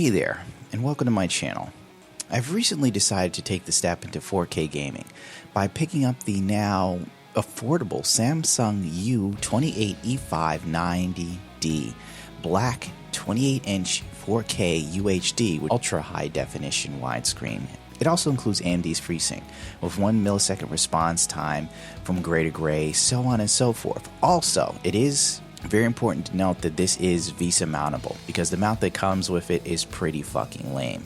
Hey there, and welcome to my channel. I've recently decided to take the step into 4K gaming by picking up the now affordable Samsung U28E590D Black 28-inch 4K UHD with ultra high definition widescreen. It also includes AMD's FreeSync with 1 millisecond response time from gray to gray, so on and so forth. Also, it is very important to note that this is VESA mountable because the mount that comes with it is pretty fucking lame.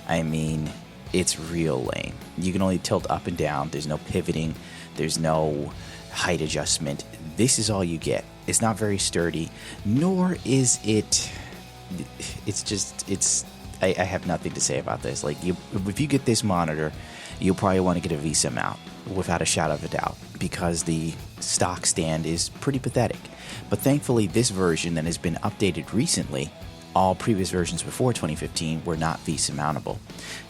I mean, it's real lame. You can only tilt up and down. There's no pivoting. There's no height adjustment. This is all you get. It's not very sturdy, nor is it. I have nothing to say about this. Like, if you get this monitor, you'll probably want to get a VESA mount without a shadow of a doubt because the stock stand is pretty pathetic. But thankfully, this version that has been updated recently, all previous versions before 2015 were not VESA mountable.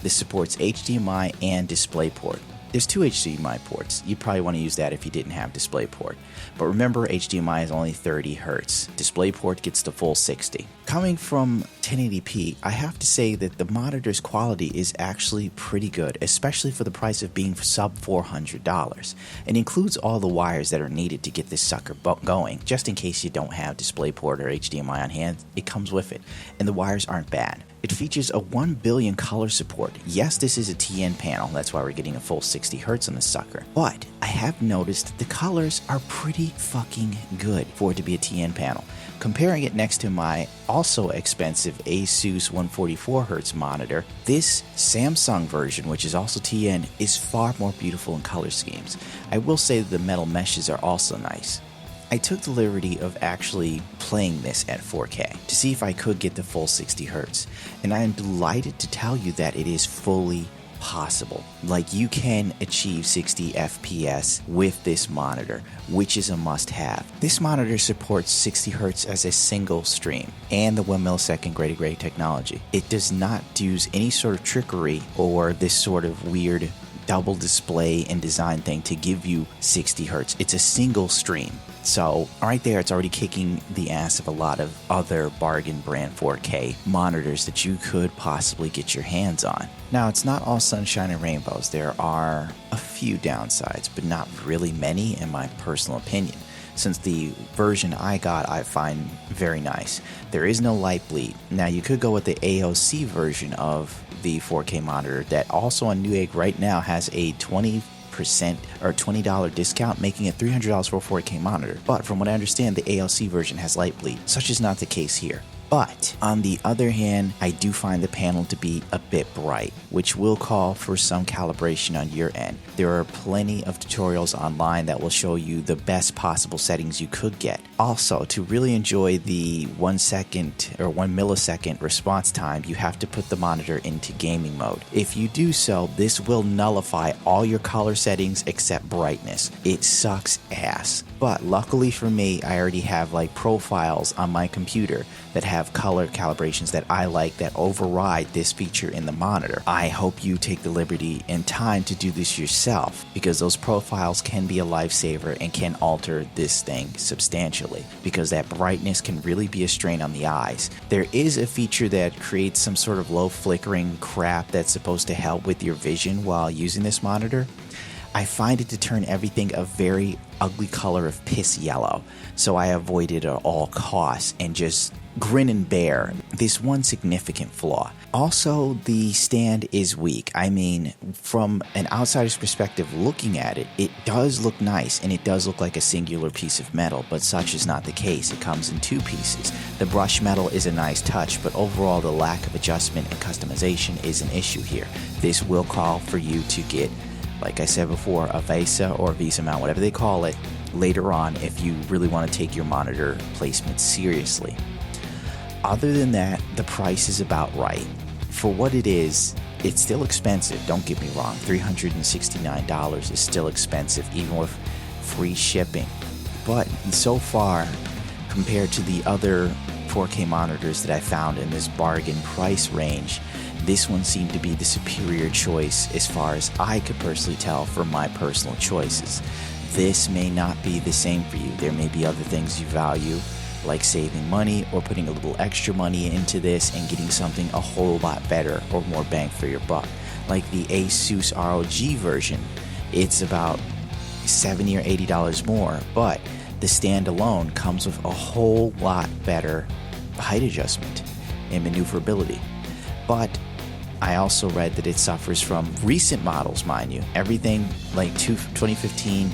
This supports HDMI and DisplayPort. There's two HDMI ports. You'd probably want to use that if you didn't have DisplayPort. But remember, HDMI is only 30 Hz. DisplayPort gets the full 60. Coming from 1080p, I have to say that the monitor's quality is actually pretty good, especially for the price of being sub $400. It includes all the wires that are needed to get this sucker going, just in case you don't have DisplayPort or HDMI on hand. It comes with it, and the wires aren't bad. It features a 1 billion color support. Yes, this is a TN panel, that's why we're getting a full 60 Hz on this sucker. But I have noticed that the colors are pretty fucking good for it to be a TN panel. Comparing it next to my also expensive Asus 144 Hz monitor, this Samsung version, which is also TN, is far more beautiful in color schemes. I will say that the metal meshes are also nice. I took the liberty of actually playing this at 4K to see if I could get the full 60 Hz, and I am delighted to tell you that it is fully possible. Like, you can achieve 60 FPS with this monitor, which is a must-have. This monitor supports 60 Hz as a single stream and the 1 millisecond gray to gray technology. It does not use any sort of trickery or this sort of weird double display and design thing to give you 60 Hz. It's a single stream. So right there, it's already kicking the ass of a lot of other bargain brand 4K monitors that you could possibly get your hands on. Now, it's not all sunshine and rainbows. There are a few downsides, but not really many in my personal opinion, since the version I got I find very nice. There is no light bleed. Now, you could go with the AOC version of the 4K monitor that also on Newegg right now has a 20% or $20 discount, making it $300 for a 4K monitor. But from what I understand, the ALC version has light bleed. Such is not the case here. But on the other hand, I do find the panel to be a bit bright, which will call for some calibration on your end. There are plenty of tutorials online that will show you the best possible settings you could get. Also, to really enjoy the 1 second or 1 millisecond response time, you have to put the monitor into gaming mode. If you do so, this will nullify all your color settings except brightness. It sucks ass. But luckily for me, I already have like profiles on my computer that have color calibrations that I like that override this feature in the monitor. I hope you take the liberty and time to do this yourself, because those profiles can be a lifesaver and can alter this thing substantially, because that brightness can really be a strain on the eyes. There is a feature that creates some sort of low flickering crap that's supposed to help with your vision while using this monitor. I find it to turn everything a very ugly color of piss yellow, so I avoid it at all costs and just grin and bear this one significant flaw. Also, the stand is weak. I mean, from an outsider's perspective looking at it, it does look nice and it does look like a singular piece of metal, but such is not the case. It comes in two pieces. The brush metal is a nice touch, but overall the lack of adjustment and customization is an issue here. This will call for you to get, like I said before, a VESA or VESA mount, whatever they call it, later on if you really want to take your monitor placement seriously. Other than that, the price is about right. For what it is, it's still expensive, don't get me wrong. $369 is still expensive, even with free shipping. But so far, compared to the other 4K monitors that I found in this bargain price range, this one seemed to be the superior choice as far as I could personally tell from my personal choices. This may not be the same for you. There may be other things you value like saving money or putting a little extra money into this and getting something a whole lot better or more bang for your buck. Like the Asus ROG version, it's about $70 or $80 more, but the stand alone comes with a whole lot better height adjustment and maneuverability. But I also read that it suffers from recent models, mind you. Everything like 2015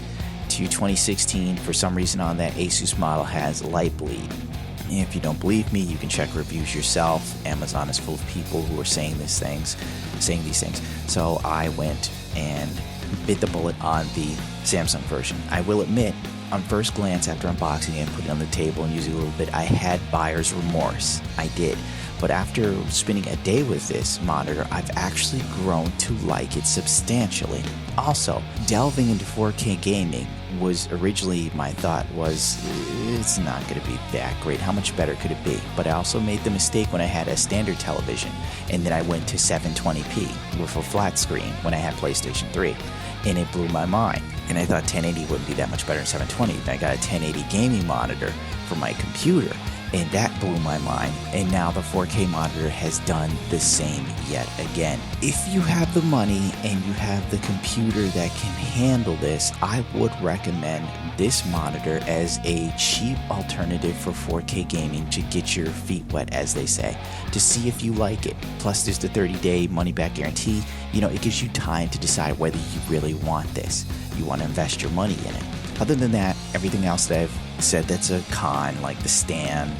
to 2016, for some reason on that Asus model has light bleed. If you don't believe me, you can check reviews yourself. Amazon is full of people who are saying these things. So I went and bit the bullet on the Samsung version. I will admit, on first glance after unboxing it and putting it on the table and using it a little bit, I had buyer's remorse. I did. But after spending a day with this monitor, I've actually grown to like it substantially. Also, delving into 4K gaming was originally my thought was, it's not going to be that great. How much better could it be? But I also made the mistake when I had a standard television, and then I went to 720p with a flat screen when I had PlayStation 3, and it blew my mind. And I thought 1080 wouldn't be that much better than 720. Then I got a 1080 gaming monitor for my computer, and that blew my mind. And now the 4K monitor has done the same yet again. If you have the money and you have the computer that can handle this, I would recommend this monitor as a cheap alternative for 4K gaming to get your feet wet, as they say, to see if you like it. Plus, there's the 30-day money-back guarantee. You know, it gives you time to decide whether you really want this. You want to invest your money in it. Other than that, everything else that I've said that's a con, like the stand,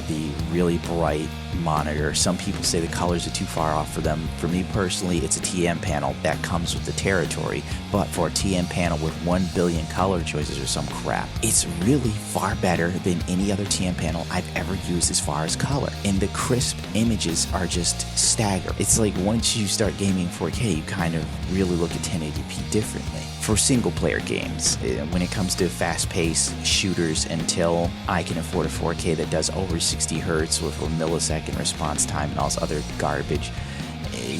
the really bright monitor. Some people say the colors are too far off for them. For me personally, it's a TM panel that comes with the territory, but for a TM panel with 1 billion color choices or some crap, it's really far better than any other TM panel I've ever used as far as color. And the crisp images are just staggering. It's like once you start gaming 4K, you kind of really look at 1080p differently. For single player games, when it comes to fast-paced shooters, until I can afford a 4K that does over 60 hertz with a millisecond response time and all this other garbage,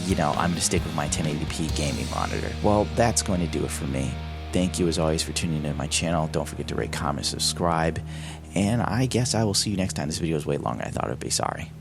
you know, I'm going to stick with my 1080p gaming monitor. Well, that's going to do it for me. Thank you as always for tuning into my channel. Don't forget to rate, comment, subscribe, and I guess I will see you next time. This video is way longer than I thought it would be. Sorry.